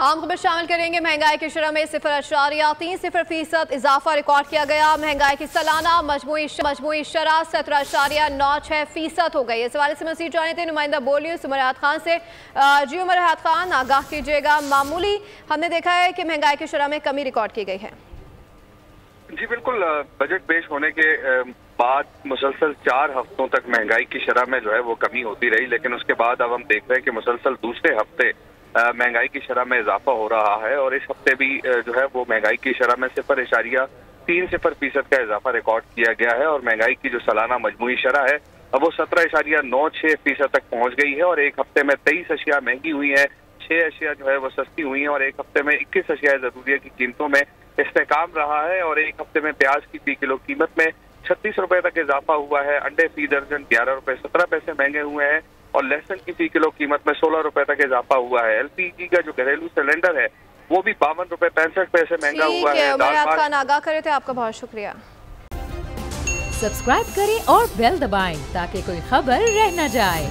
आम खबर शामिल करेंगे। महंगाई की शरह में 0.30% इजाफा रिकॉर्ड किया गया। महंगाई की सालाना मजमूई शरह 17.96% हो गई। इस हवाले से मज़ीद जाने थे नुमाइंदा बोलिए उमर हयात खान से। जी उमर हयात खान, आगाह कीजिएगा। मामूली हमने देखा है कि महंगाई की शरह में कमी रिकॉर्ड की गई है। जी बिल्कुल, बजट पेश होने के बाद मुसलसल 4 हफ्तों तक महंगाई की शरह में जो है वो कमी होती रही, लेकिन उसके बाद अब हम देख रहे हैं कि मुसलसल दूसरे हफ्ते महंगाई की शरह में इजाफा हो रहा है और इस हफ्ते भी जो है वो महंगाई की शरह में 0.30% का इजाफा रिकॉर्ड किया गया है और महंगाई की जो सालाना मजमूई शरह है अब वो 17.96% तक पहुंच गई है और एक हफ्ते में 23 अशिया महंगी हुई है, 6 अशिया जो है वो सस्ती हुई है और एक हफ्ते में 21 अशिया जरूरिया की कीमतों में इस्तेहकाम रहा है और एक हफ्ते में प्याज की फी किलो कीमत में 36 रुपए तक इजाफा हुआ है। अंडे फी दर्जन 11 रुपए 17 पैसे महंगे हुए हैं और लहसुन की फी किलो कीमत में 16 रुपए तक इजाफा हुआ है। LPG का जो घरेलू सिलेंडर है वो भी 52 रुपए 65 पैसे महंगा हुआ है। उमर खान आगाह करे थे, आपका बहुत शुक्रिया। सब्सक्राइब करें और बेल दबाएं ताकि कोई खबर रह न जाए।